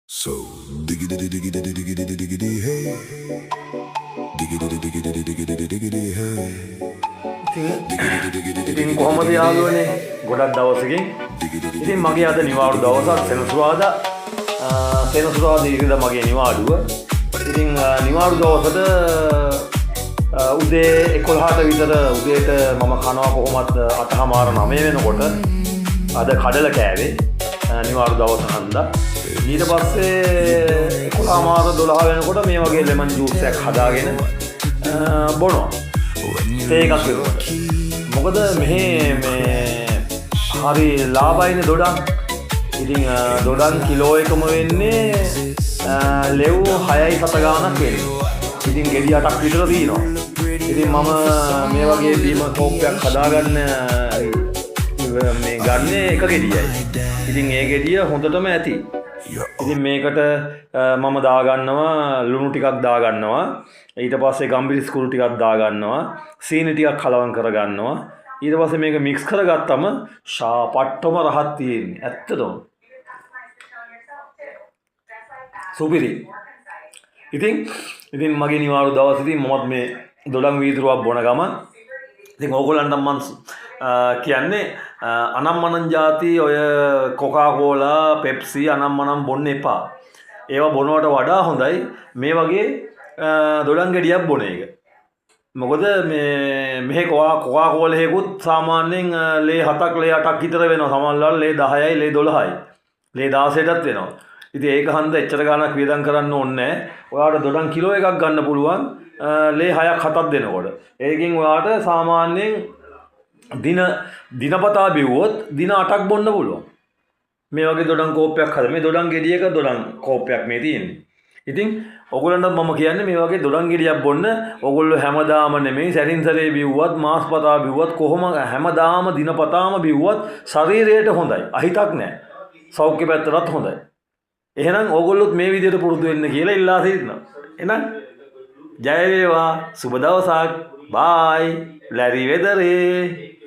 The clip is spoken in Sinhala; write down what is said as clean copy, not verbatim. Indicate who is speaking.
Speaker 1: So diggity diggity diggity diggity hey diggity diggity diggity diggity hey
Speaker 2: ඉතින් කොහොමද යාළුවනේ ගොඩක් දවසකින් ඉතින් මගේ අද නිවාඩු දවසක් සෙනසුරාදා ඉරිදා මගේ නිවාඩුව ඉතින් නිවාඩු දවසට උදේ 11ට විතර උදේට මම කනවා කොහොමත් 8:00 වෙනකොට අද කඩල කෑවේ නිවාඩු දවස හන්දා ඊට පස්සේ 11:00 වෙනකොට මේ වගේ ලෙමන් ජූස් එකක් හදාගෙන බොනවා තේ එකක් විතර මොකද මෙහි මේ හරි ලාභයිනේ දොඩම් ඉතින් දොඩම් කිලෝ එකම වෙන්නේ ලෙව් 6.7 ගාණක් වෙන්නේ ඉතින් ගෙඩි 8ක් විතර තියෙනවා ඉතින් මම මේ වගේ බීම කෝප්පයක් හදාගන්න මේ ගන්න එක ගෙඩියයි ඉතින් ඒ ගෙඩිය හොඳටම ඇති ඉතින් මේකට මම දාගන්නවා ලුණු ටිකක් දාගන්නවා ඊට පස්සේ ගම්බිරිස් කුරු ටිකක් දාගන්නවා සීනි ටිකක් කලවම් කරගන්නවා ඊට පස්සේ මේක මික්ස් කරගත්තම පට්ටම රහක් තියෙන්නේ ඇත්තටම සුපිරි ඉතින් මගේ නිවාඩු දවසේදී මමත් මේ දොඩම් වීදුරුවක් බොන ගමන් ඉතින් ඕගොල්ලන්ට මම කියන්නේ අනම්මනම් ಜಾති ඔය කොකා කෝලා පෙප්සි අනම්මනම් බොන්න එපා. ඒවා බොනවට වඩා හොඳයි මේ වගේ දොඩම් ගෙඩියක් බොන එක. මොකද මේ කොකා කෝලා එකකුත් සාමාන්‍යයෙන් ලේ 7ක් ලේ 8ක් විතර වෙනවා. සමහරවල් ලේ 10යි ලේ 12යි. ලේ 16ටත් වෙනවා. ඉතින් ඒක හන්ද එච්චර ගාණක් වියදම් කරන්න ඕනේ නැහැ. ඔයාලට දොඩම් කිලෝ එකක් ගන්න පුළුවන් ලේ 6ක් 7ක් දෙනකොට. ඒකෙන් ඔයාලට සාමාන්‍යයෙන් දිනපතා බිව්වොත් දින 8ක් බොන්න පුළුවන්. මේ වගේ දොඩම් කෝප්පයක් හද මේ දොඩම් ගෙඩියක දොඩම් කෝප්පයක් මේ තියෙන්නේ. ඉතින් ඔයගොල්ලන්ට මම කියන්නේ මේ වගේ දොඩම් ගෙඩියක් බොන්න ඔයගොල්ලෝ හැමදාම නෙමෙයි සැරින් සැරේ බිව්වත් මාස්පතා බිව්වත් කොහොම හැමදාම දිනපතාම බිව්වත් ශරීරයට හොඳයි. අහිතක් නැහැ. සෞඛ්‍ය පැත්තටත් හොඳයි. එහෙනම් ඕගොල්ලොත් මේ විදිහට පුරුදු වෙන්න කියලා ඉල්ලා සිටිනවා. එහෙනම් ජය වේවා සුබ දවසක් බයි ලැරි වෙදරේ